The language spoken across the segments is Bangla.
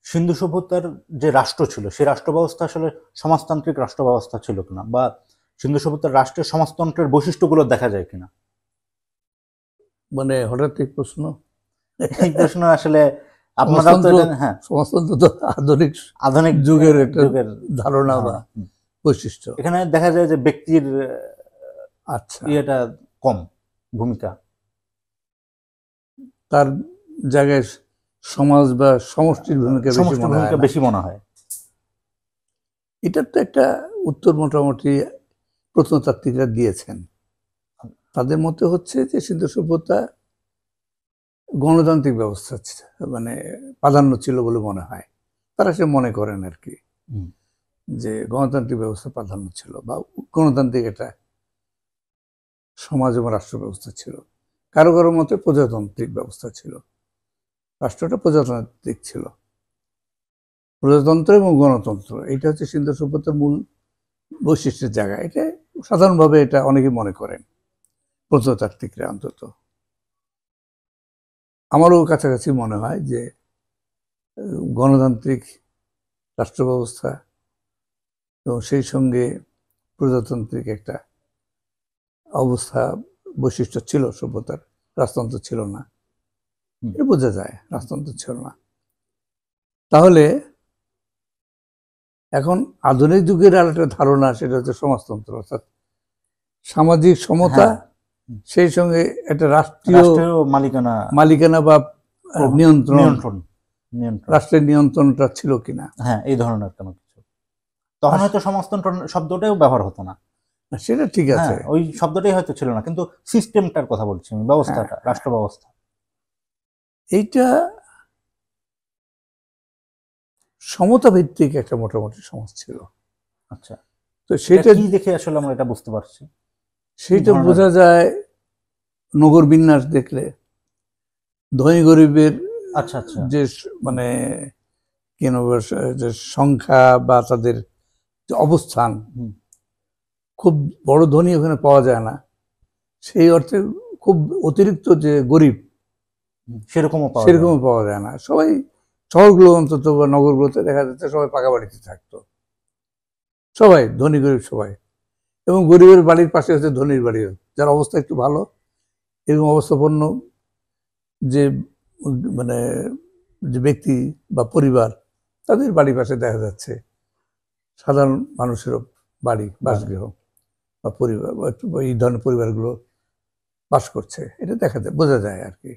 সিন্ধু সভ্যতার যে রাষ্ট্র ছিল সেই রাষ্ট্র ব্যবস্থা আসলে সমাজতান্ত্রিক রাষ্ট্র ব্যবস্থা ছিল কিনা, বা সিন্ধু সভ্যতার রাষ্ট্রের সমাজতন্ত্রের বৈশিষ্ট্যগুলো দেখা যায় কিনা? মানে হঠাৎ এই প্রশ্ন। এই প্রশ্ন আসলে আপনারা তো সমাজতন্ত্র হ্যাঁ সমাজতন্ত্র তো আধুনিক আধুনিক যুগের একটা যুগের ধারণা বা ধারণা। বৈশিষ্ট্য। এখানে দেখা যায় যে ব্যক্তির আচ্ছা, ইয়েটা কম, ভূমিকা। তার জায়গায় সমাজ বা সমষ্টির ভূমিকা বেশি সমষ্টির মনে হয় ভূমিকা না? বেশি মনে হয়। এটার তো একটা উত্তর মোটামুটি প্রত্নতাত্ত্বিকরা দিয়েছেন। তাদের মতে হচ্ছে যে সিন্ধু সভ্যতা গণতান্ত্রিক ব্যবস্থা মানে প্রাধান্য ছিল বলে মনে হয়। তারা সে মনে করেন আর কি, যে গণতান্ত্রিক ব্যবস্থা প্রাধান্য ছিল বা গণতান্ত্রিক একটা সমাজ এবং রাষ্ট্র ব্যবস্থা ছিল। কারো কারো মতে প্রজাতান্ত্রিক ব্যবস্থা ছিল, রাষ্ট্রটা প্রজাতান্ত্রিক ছিল। প্রজাতন্ত্র এবং গণতন্ত্র এটা হচ্ছে সিন্ধু সভ্যতার মূল বৈশিষ্ট্যের জায়গা। এটা সাধারণভাবে এটা অনেকে মনে করেন, প্রত্নতাত্ত্বিকরা অন্তত। আমারও কাছাকাছি মনে হয় যে গণতান্ত্রিক রাষ্ট্র ব্যবস্থা এবং সেই সঙ্গে প্রজাতান্ত্রিক একটা অবস্থা বৈশিষ্ট্য ছিল সভ্যতার। রাজতন্ত্র ছিল না, এটা বোঝা যায়, রাজতন্ত্র ছিল না। তাহলে এখন আধুনিক যুগের আর একটা ধারণা, সেটা হচ্ছে সমাজতন্ত্র, অর্থাৎ সামাজিক সমতা, সেই সঙ্গে একটা রাষ্ট্রীয় মালিকানা বা নিয়ন্ত্রণ, রাষ্ট্রের নিয়ন্ত্রণটা ছিল কিনা, হ্যাঁ, এই ধরনের কোনো কিছু। তখন হয়তো সমাজতন্ত্র শব্দটাও ব্যবহার হতো না। সেটা ঠিক আছে, ওই শব্দটাই হয়তো ছিল না, কিন্তু সিস্টেমটার কথা বলছি আমি, ব্যবস্থাটা, রাষ্ট্র ব্যবস্থা। এইটা সমতা ভিত্তিক একটা মোটামুটি সমাজ ছিল। আচ্ছা, তো সেটা কি দেখে আসলে আমরা এটা বুঝতে পারছি? সেটা বোঝা যায় নগর বিন্যাস দেখলে, ধনী গরিবের যে মানে যে সংখ্যা বা তাদের যে অবস্থান, খুব বড় ধনী ওখানে পাওয়া যায় না, সেই অর্থে খুব অতিরিক্ত যে গরিব সেরকমও পাওয়া যায় না। সবাই শহরগুলো অন্তত বা নগরগুলোতে দেখা যাচ্ছে সবাই পাকা বাড়িতে থাকতো, সবাই ধনী গরিব সবাই। এবং গরিবের বাড়ির পাশে হচ্ছে ধনীর বাড়ি, যার অবস্থা একটু ভালো এবং অবস্থাপন্ন যে মানে যে ব্যক্তি বা পরিবার, তাদের বাড়ির পাশে দেখা যাচ্ছে সাধারণ মানুষেরও বাড়ি, বাসগৃহ বা পরিবার, এই ধরনের পরিবারগুলো বাস করছে, এটা দেখা যায়, বোঝা যায় আর কি।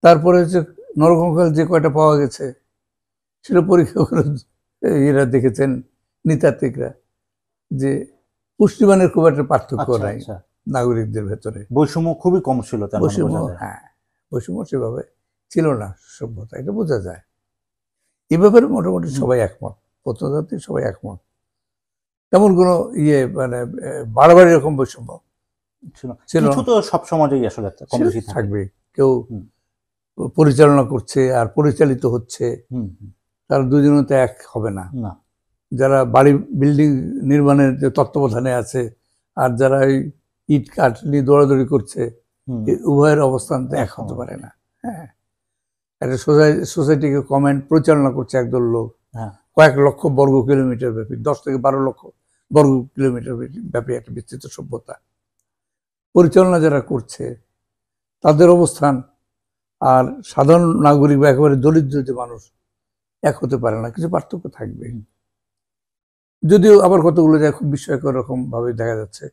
তারপরে হচ্ছে নরকঙ্কাল যে কয়টা পাওয়া গেছে, সেটা পরীক্ষা করে এরা দেখেছেন নৃতাত্ত্বিকরা, যে পুষ্টিমানের খুব একটা পার্থক্য নাই নাগরিকদের ভেতরে, বৈষম্য খুবই কম ছিল। বৈষম্য, হ্যাঁ, বৈষম্য সেভাবে ছিল না সভ্যতা, এটা বোঝা যায়। এ ব্যাপারে মোটামুটি সবাই একমত, প্রত্নতাত্ত্বিক সবাই একমত। তেমন কোনো মানে বাড়াবাড়ি রকম বৈষম্য ছিল কিছু তো সব সমাজেই আসলে থাকবে। কেউ পরিচালনা করছে আর পরিচালিত হচ্ছে, তারা দুজনে তো এক হবে না। যারা বাড়ি বিল্ডিং নির্মাণের যে তত্ত্বাবধানে আছে আর যারা ওই ইট কাঠ নিয়ে দৌড়াদৌড়ি করছে, উভয়ের অবস্থান তো এক হতে পারে না। হ্যাঁ, একটা সোসাইটিকে পরিচালনা করছে একদল লোক, কয়েক লক্ষ বর্গ কিলোমিটার ব্যাপী, 10 থেকে 12 লক্ষ বর্গ কিলোমিটার ব্যাপী একটা বিস্তৃত সভ্যতা পরিচালনা যারা করছে, তাদের অবস্থান আর সাধারণ নাগরিক বা একেবারে দরিদ্র যে মানুষ এক হতে পারে না, কিছু পার্থক্য থাকবে। যদিও আবার কতগুলো জায়গায় খুব বিস্ময়কর রকম ভাবে দেখা যাচ্ছে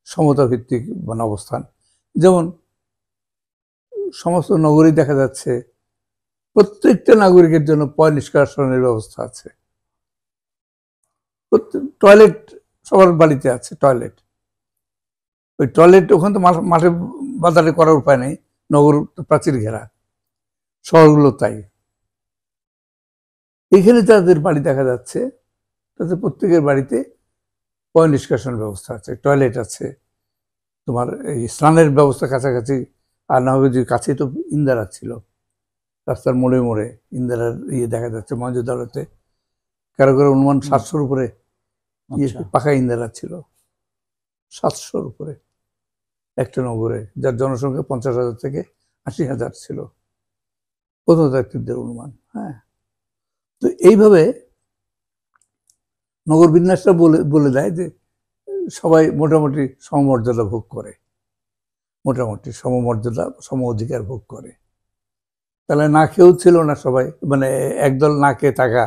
সমতা ভিত্তিক মানে অবস্থান। যেমন সমস্ত নগরী দেখা যাচ্ছে প্রত্যেকটা নাগরিকের জন্য পয় নিষ্কাশনের ব্যবস্থা আছে, টয়লেট সবার বাড়িতে আছে, টয়লেট। ওই টয়লেট ওখানে তো মাঠে বাজারে করার উপায় নেই, নগর প্রাচীর ঘেরা, শহরগুলো তাই। এখানে যাদের বাড়ি দেখা যাচ্ছে তাদের প্রত্যেকের বাড়িতে পয় নিষ্কাশন ব্যবস্থা আছে, টয়লেট আছে, তোমার এই স্নানের ব্যবস্থা কাছাকাছি, আর না হলে যে কাছেই তো ইন্দারা ছিল, রাস্তার মোড়ে মোড়ে ইন্দারার দেখা যাচ্ছে মহেঞ্জোদারোতে। কারো কারো অনুমান 700-র উপরে পাকা ইন্দারা ছিল, 700-র উপরে একটা নগরে, যার জনসংখ্যা 50,000 থেকে 80,000 ছিল, প্রত্নতাত্ত্বিকদের অনুমান। হ্যাঁ, তো এইভাবে নগর বিন্যাসটা বলে বলে দেয় যে সবাই মোটামুটি সমমর্যাদা ভোগ করে, মোটামুটি সমমর্যাদা সম অধিকার ভোগ করে। তাহলে না খেয়েও ছিল না সবাই, মানে একদল না খেয়ে থাকা,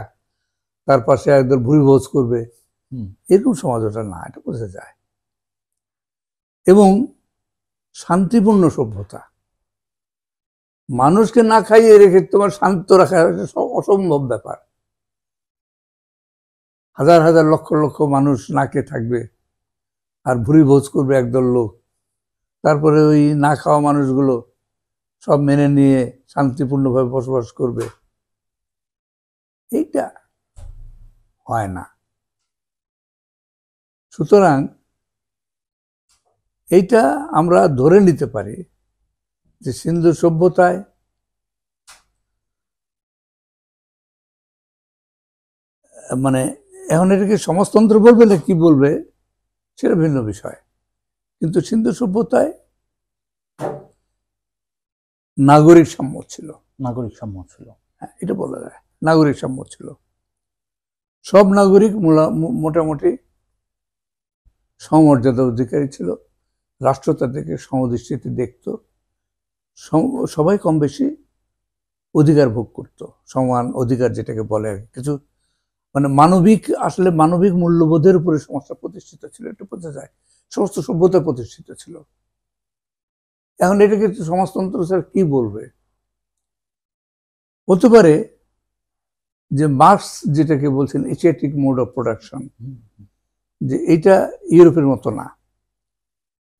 তার পাশে একদল ভুরিভোজ করবে, এরকম সমাজ ওটা না, এটা বোঝা যায়। এবং শান্তিপূর্ণ সভ্যতা, মানুষকে না খাইয়ে রেখে তোমার শান্ত রাখা অসম্ভব ব্যাপার। হাজার হাজার লক্ষ লক্ষ মানুষ না খেয়ে থাকবে আর ভুরিভোজ করবে একদল লোক, তারপরে ওই না খাওয়া মানুষগুলো সব মেনে নিয়ে শান্তিপূর্ণভাবে বসবাস করবে, এইটা হয় না। সুতরাং এইটা আমরা ধরে নিতে পারি যে সিন্ধু সভ্যতায় মানে এখন এটাকে সমাজতন্ত্র বলবে না কি বলবে সেটা ভিন্ন বিষয়, কিন্তু সিন্ধু সভ্যতায় নাগরিক সাম্য ছিল। নাগরিক সাম্য ছিল, হ্যাঁ, এটা বলা যায়, নাগরিক সাম্য ছিল। সব নাগরিক মোটামুটি সমমর্যাদা অধিকারী ছিল, রাষ্ট্র তাদেরকে সমদৃষ্টিতে দেখত, সবাই কম বেশি অধিকার ভোগ করত, সমান অধিকার যেটাকে বলে কিছু, মানে মানবিক, আসলে মানবিক মূল্যবোধের উপরে সমাজটা প্রতিষ্ঠিত ছিল, এটা বোঝা যায়। সমস্ত সভ্যতা প্রতিষ্ঠিত ছিল। এখন এটাকে সমাজতন্ত্র স্যার কি বলবে? হতে পারে যে মার্কস যেটাকে বলছেন এশিয়াটিক মোড অফ প্রোডাকশন, যে এইটা ইউরোপের মতো না।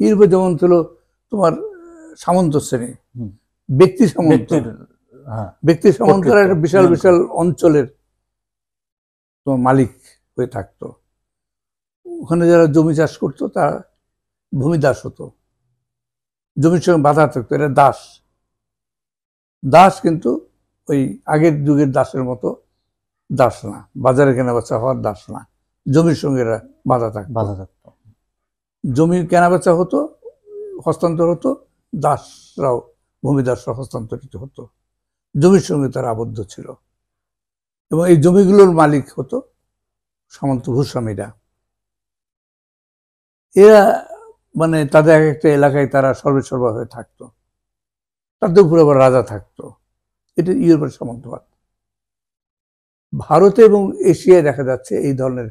ইউরোপে যেমন ছিল তোমার সামন্ত শ্রেণী, ব্যক্তি সামন্ত, ব্যক্তি সামন্তরা একটা বিশাল বিশাল অঞ্চলের তোমার মালিক হয়ে থাকতো। ওখানে যারা জমি চাষ করতো তারা ভূমিদাস হতো, জমির সঙ্গে বাধা থাকতো, এটা দাস। দাস কিন্তু ওই আগের যুগের দাসের মতো দাস না, বাজারে কেনাবেচা হওয়ার দাস না, জমির সঙ্গে এরা বাধা থাকতো। জমি কেনাবেচা হতো, হস্তান্তর হতো, দাসরাও ভূমিদাসরা হস্তান্তরিত হতো, জমির সঙ্গে তারা আবদ্ধ ছিল। এবং এই জমিগুলোর মালিক হতো সামন্ত ভূস্বামীরা। এরা মানে তাদের এক একটা এলাকায় তারা সর্বেসর্বা হয়ে থাকতো, তাদের উপরে আবার রাজা থাকতো। এটা ইউরোপের সামন্তবাদ। ভারতে এবং এশিয়ায় দেখা যাচ্ছে এই ধরনের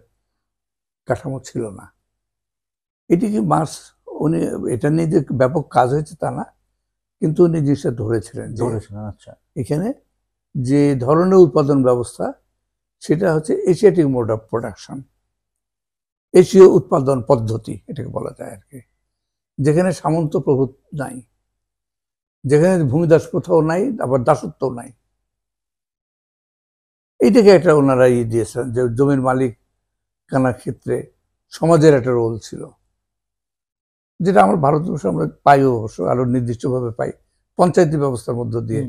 কাঠামো ছিল না। এটি কি মার্কস, উনি এটা নিয়ে যে ব্যাপক কাজ হয়েছে তা না, কিন্তু উনি জিনিসটা ধরেছিলেন। আচ্ছা, এখানে যে ধরনের উৎপাদন ব্যবস্থা সেটা হচ্ছে এশিয়াটিক মোড অফ প্রোডাকশন, এশীয় উৎপাদন পদ্ধতি এটাকে বলা যায় আর কি, যেখানে সামন্ত প্রভু নাই, যেখানে ভূমিদাস প্রথাও নাই, আবার দাসত্বও নাই। এইটাকে একটা ওনারা দিয়েছেন যে জমির মালিক কানার ক্ষেত্রে সমাজের একটা রোল ছিল, যেটা আমরা ভারতবর্ষে আমরা পাই, অবশ্য আরো নির্দিষ্টভাবে পাই পঞ্চায়েতি ব্যবস্থার মধ্য দিয়ে।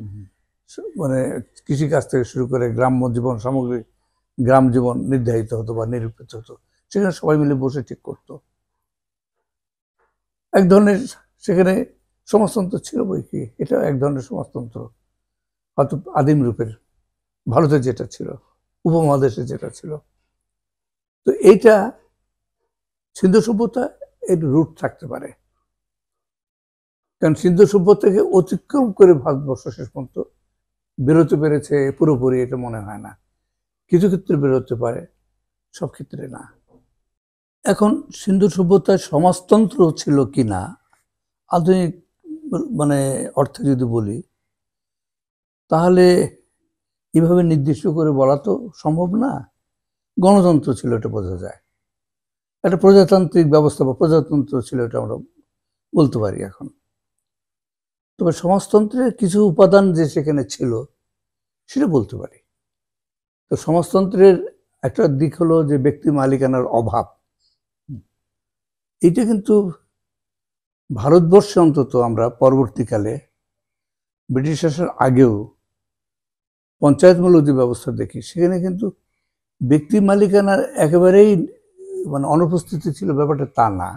মানে কৃষিকাজ থেকে শুরু করে গ্রাম্য জীবন, সামগ্রিক গ্রাম জীবন নির্ধারিত হতো বা নিরূপিত হতো, সেখানে সবাই মিলে বসে ঠিক করত। এক ধরনের সেখানে সমাজতন্ত্র ছিল বই কি, এটা এক ধরনের সমাজতন্ত্র, হয়তো আদিম রূপের, ভারতে যেটা ছিল, উপমহাদেশে যেটা ছিল। তো এইটা সিন্ধু সভ্যতা এর রুট থাকতে পারে, কারণ সিন্ধু সভ্যতাকে অতিক্রম করে ভারতবর্ষ শেষ পর্যন্ত বেরোতে পেরেছে পুরোপুরি, এটা মনে হয় না। কিছু ক্ষেত্রে বেরোতে পারে, সব ক্ষেত্রে না। এখন সিন্ধু সভ্যতায় সমাজতন্ত্র ছিল কিনা আধুনিক মানে অর্থে যদি বলি, তাহলে এভাবে নির্দিষ্ট করে বলা তো সম্ভব না। গণতন্ত্র ছিল, এটা বোঝা যায়। একটা প্রজাতান্ত্রিক ব্যবস্থা বা প্রজাতন্ত্র ছিল, এটা আমরা বলতে পারি এখন। তবে সমাজতন্ত্রের কিছু উপাদান যে সেখানে ছিল সেটা বলতে পারি। তো সমাজতন্ত্রের একটা দিক হলো যে ব্যক্তি মালিকানার অভাব। এটা কিন্তু ভারতবর্ষে অন্তত আমরা পরবর্তীকালে ব্রিটিশ শাসনের আগেও পঞ্চায়েতমূলক যে ব্যবস্থা দেখি, সেখানে কিন্তু ব্যক্তি মালিকানার একেবারেই মানে অনুপস্থিতি ছিল, ব্যাপারটা তা না।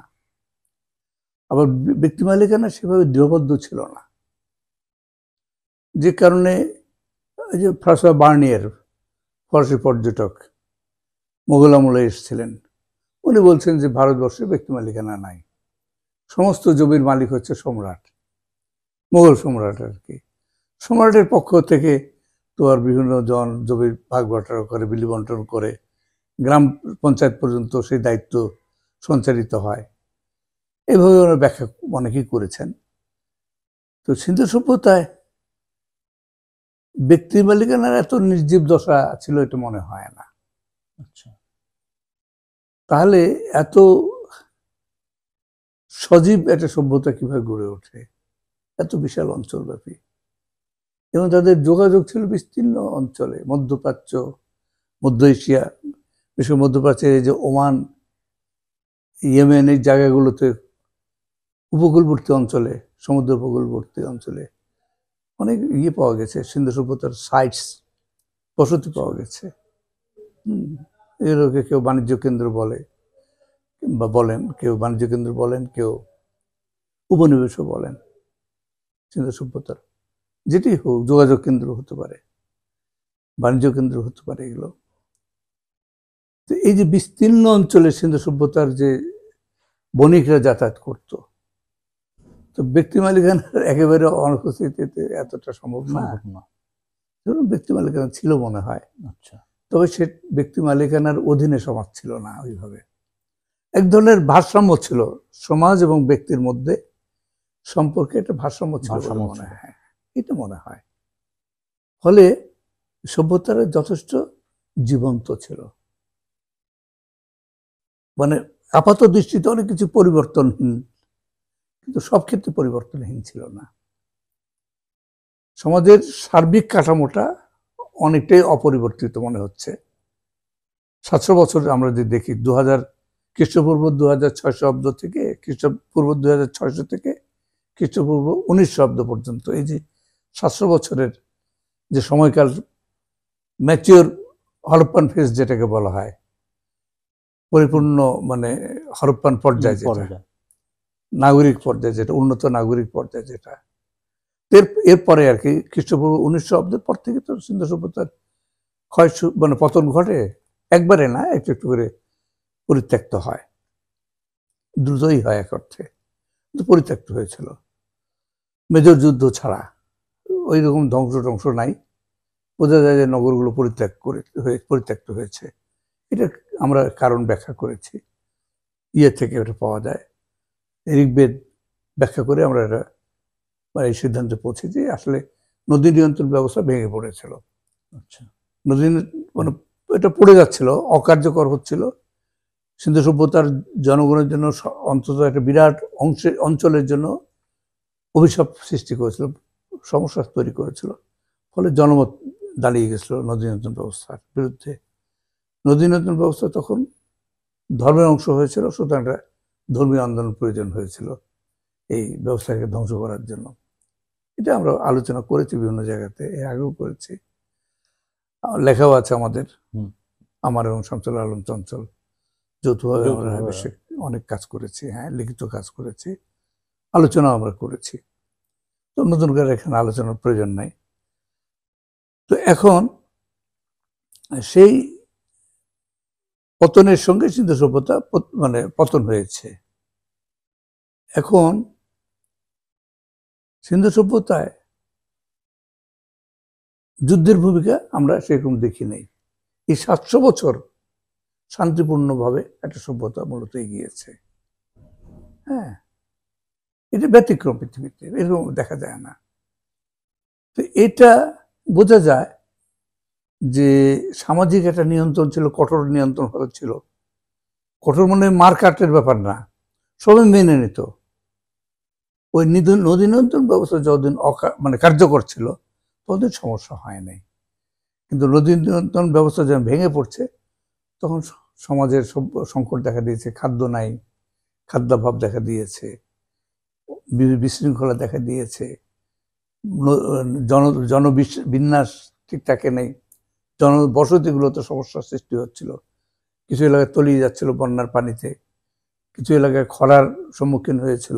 আবার ব্যক্তি মালিকানা সেভাবে দৃঢ়বদ্ধ ছিল না, যে কারণে যে ফ্রান্সোয়া বার্নিয়ার ফরাসি পর্যটক মোগল আমলে এসেছিলেন। উনি বলছেন যে ভারতবর্ষে ব্যক্তি মালিকানা নাই, সমস্ত জমির মালিক হচ্ছে সম্রাট, মোগল সম্রাট আর কি। সম্রাটের পক্ষ থেকে তো আর বিভিন্ন জন জমির ভাগ বাটোয়ারা করে, বিলি বন্টন করে, গ্রাম পঞ্চায়েত পর্যন্ত সেই দায়িত্ব সঞ্চালিত হয়। এভাবে ওরা ব্যাখ্যা অনেকেই করেছেন। তো সিন্ধু সভ্যতায় ব্যক্তি মালিকানার এত নির্জীব দশা ছিল এটা মনে হয় না। আচ্ছা, তাহলে এত সজীব একটা সভ্যতা কিভাবে গড়ে ওঠে এত বিশাল অঞ্চলব্যাপী? এবং তাদের যোগাযোগ ছিল বিস্তীর্ণ অঞ্চলে, মধ্যপ্রাচ্য, মধ্য এশিয়া, বিশেষ করে মধ্যপ্রাচ্যের এই যে ওমান, ইয়েমেন, এই জায়গাগুলোতে উপকূলবর্তী অঞ্চলে, সমুদ্র উপকূলবর্তী অঞ্চলে অনেক পাওয়া গেছে, সিন্ধু সভ্যতার সাইটস, বসতি পাওয়া গেছে। এগুলোকে কেউ বাণিজ্য কেন্দ্র বলে বা বলেন, কেউ বাণিজ্য কেন্দ্র বলেন, কেউ উপনিবেশও বলেন। সিন্ধু সভ্যতার যেটি হোক, যোগাযোগ কেন্দ্র হতে পারে, বাণিজ্য কেন্দ্র হতে পারে এগুলো। তো এই যে বিস্তীর্ণ অঞ্চলে সিন্ধু সভ্যতার যে বণিকরা যাতায়াত করত, তো ব্যক্তি মালিকানার একেবারে অনুপস্থিতিতে এতটা সম্ভব না। ব্যক্তি মালিকানা ছিল মনে হয়। আচ্ছা, তবে সে ব্যক্তি মালিকানার অধীনে সমাজ ছিল না ওইভাবে। এক ধরনের ভারসাম্য ছিল সমাজ এবং ব্যক্তির মধ্যে, সম্পর্কে একটা ভারসাম্য ছিল বলে মনে হয়, এটা মনে হয়। ফলে সভ্যতারা যথেষ্ট জীবন্ত ছিল। মানে আপাত দৃষ্টিতে অনেক কিছু পরিবর্তনহীন, কিন্তু সব ক্ষেত্রে পরিবর্তনহীন ছিল না। সমাজের সার্বিক কাঠামোটা অনেকটাই অপরিবর্তিত মনে হচ্ছে। 700 বছর আমরা যদি দেখি, 2000 খ্রিস্টপূর্ব 2600 অব্দ থেকে খ্রিস্টপূর্ব 2600 থেকে খ্রিস্টপূর্ব 1900 অব্দ পর্যন্ত, এই যে 700 বছরের যে সময়কাল, ম্যাচিওর হরপ্পান ফেজ যেটাকে বলা হয়, পরিপূর্ণ মানে হরপ্পান পর্যায়, যেটা নাগরিক পর্যায়, যেটা উন্নত নাগরিক পর্যায়, যেটা এরপরে আর কি খ্রিস্টপূর্ব 1900 অব্দের পর থেকে তো সিন্ধু সভ্যতার ক্ষয় মানে পতন ঘটে। একবারে না, একটু একটু করে পরিত্যক্ত হয়, দ্রুতই হয় এক অর্থে, কিন্তু পরিত্যক্ত হয়েছিল। মেজর যুদ্ধ ছাড়া ওই রকম ধ্বংস নাই। বোঝা যায় যে নগরগুলো পরিত্যক্ত হয়েছে। এটা আমরা কারণ ব্যাখ্যা করেছি, থেকে এটা পাওয়া যায়। ঋগ্বেদ ব্যাখ্যা করে আমরা এটা এই সিদ্ধান্তে পৌঁছেছি, আসলে নদী নিয়ন্ত্রণ ব্যবস্থা ভেঙে পড়েছিল। আচ্ছা, নদী মানে এটা পড়ে যাচ্ছিল, অকার্যকর হচ্ছিল। সিন্ধু সভ্যতার জনগণের জন্য অন্তত একটা বিরাট অঞ্চলের জন্য অভিশাপ সৃষ্টি করেছিল, সমস্যা তৈরি করেছিল। ফলে জনমত দাঁড়িয়ে গেছিল নদী নিয়ন্ত্রণ ব্যবস্থার বিরুদ্ধে। নদী নিয়ন্ত্রণ ব্যবস্থা তখন ধর্মের অংশ হয়েছিল, সুতরাং একটা ধর্মীয় আন্দোলন প্রয়োজন হয়েছিল এই ব্যবস্থাকে ধ্বংস করার জন্য। এটা আমরা আলোচনা করেছি বিভিন্ন জায়গাতে, এর আগেও করেছি, লেখাও আছে আমাদের, আমার এবং শামসুল আলম চঞ্চল যৌথভাবে আমরা বেশি অনেক কাজ করেছি। হ্যাঁ, লিখিত কাজ করেছি, আলোচনা আমরা করেছি। তো নতুন করে এখানে আলোচনার প্রয়োজন নাই। তো এখন সেই পতনের সঙ্গে সিন্ধু সভ্যতা মানে পতন হয়েছে। এখন সিন্ধু সভ্যতায় যুদ্ধের ভূমিকা আমরা সেরকম দেখি নাই। এই 700 বছর শান্তিপূর্ণভাবে একটা সভ্যতা মূলত এগিয়েছে। হ্যাঁ, এটা ব্যতিক্রম, পৃথিবীতে এরকম দেখা যায় না। তো এটা বোঝা যায় যে সামাজিক একটা নিয়ন্ত্রণ ছিল, কঠোর নিয়ন্ত্রণ ছিল। কঠোর মানে মার কাটের ব্যাপার না, সবাই মেনে নিত। ওই নদী নিয়ন্ত্রণ ব্যবস্থা যতদিন মানে কার্যকর ছিল ততদিন সমস্যা হয় নাই। কিন্তু নদী নিয়ন্ত্রণ ব্যবস্থা যখন ভেঙে পড়ছে, তখন সমাজের সংকট দেখা দিয়েছে, খাদ্য নাই, খাদ্যাভাব দেখা দিয়েছে, বিশৃঙ্খলা দেখা দিয়েছে, জনবিন্যাস ঠিক থাকে নেই, জনবসতিগুলোতে সমস্যার সৃষ্টি হচ্ছিল। কিছু এলাকায় তলিয়ে যাচ্ছিল বন্যার পানিতে, কিছু এলাকায় খরার সম্মুখীন হয়েছিল,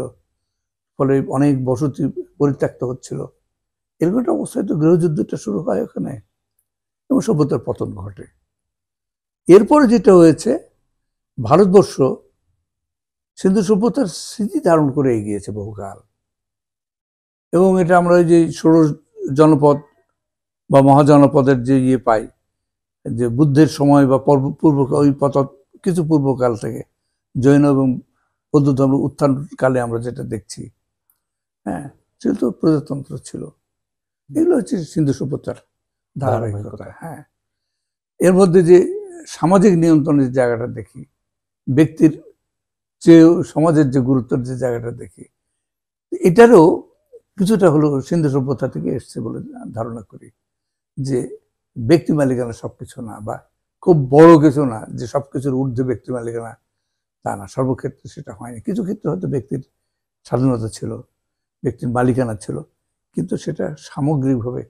ফলে অনেক বসতি পরিত্যক্ত হচ্ছিল। এরকম একটা অবস্থায় তো গৃহযুদ্ধটা শুরু হয় ওখানে। এবং সভ্যতার পতন ঘটে। এরপরে যেটা হয়েছে, ভারতবর্ষ সিন্ধু সভ্যতার স্মৃতি ধারণ করে এগিয়েছে বহুকাল, এবং এটা আমরা ওই যে ষোড়শ জনপদ বা মহাজনপদের যে পাই, যে বুদ্ধের সময় বা পূর্ব ওই কিছু পূর্বকাল থেকে জৈন এবং বৌদ্ধ ধর্ম উত্থানকালে আমরা যেটা দেখছি, হ্যাঁ, সেটা তো প্রজাতন্ত্র ছিল। এগুলো হচ্ছে সিন্ধু সভ্যতার ধারাবাহিকতা। হ্যাঁ, এর মধ্যে যে সামাজিক নিয়ন্ত্রণের জায়গাটা দেখি, ব্যক্তির চেয়ে সমাজের যে গুরুত্বের যে জায়গাটা দেখি, এটারও কিছুটা হলো সিন্ধু সভ্যতা থেকে এসছে বলে ধারণা করি। যে ব্যক্তি মালিকানা সবকিছু না, বা খুব বড় কিছু না যে সবকিছুর ঊর্ধ্বে ব্যক্তি মালিকানা, তা না। সর্বক্ষেত্রে সেটা হয়নি। কিছু ক্ষেত্রে হয়তো ব্যক্তির স্বাধীনতা ছিল, ব্যক্তির মালিকানা ছিল, কিন্তু সেটা সামগ্রিকভাবে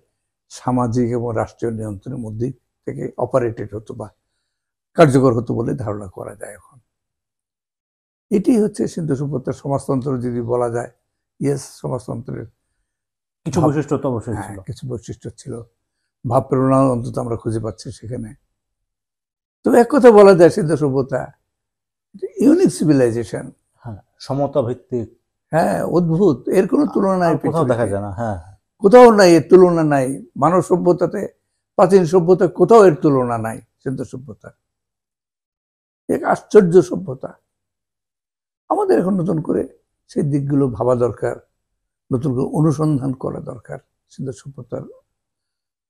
সামাজিক এবং রাষ্ট্রীয় নিয়ন্ত্রণের মধ্যে থেকে অপারেটেড হতো বা কার্যকর হতো বলে ধারণা করা যায় এখন। এটি হচ্ছে সিন্ধু সভ্যতার সমাজতন্ত্র যদি বলা যায়। ইয়েস, সমাজতন্ত্রের কিছু বৈশিষ্ট্য তো অবশ্যই ছিল, কিছু বৈশিষ্ট্য ছিল, ভাব প্রেরণা অন্তত আমরা খুঁজে পাচ্ছি সেখানে। তবে এক কথা বলা যায়, সিন্ধু সভ্যতা ইউনিক সিভিলাইজেশন। হ্যাঁ, সমতা ভিত্তিক। হ্যাঁ, অদ্ভুত, এর কোনো তুলনা নাই, কোথাও দেখা যায় না। হ্যাঁ, কোথাও নাই, এর তুলনা নাই। মানব সভ্যতাতে, প্রাচীন সভ্যতা কোথাও এর তুলনা নাই। সিন্ধু সভ্যতা এক আশ্চর্য সভ্যতা। আমাদের এখন নতুন করে সেই দিকগুলো ভাবা দরকার, নতুন করে অনুসন্ধান করা দরকার। সিন্ধু সভ্যতার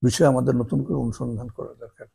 বিষয়ে আমাদের নতুন করে অনুসন্ধান করা দরকার।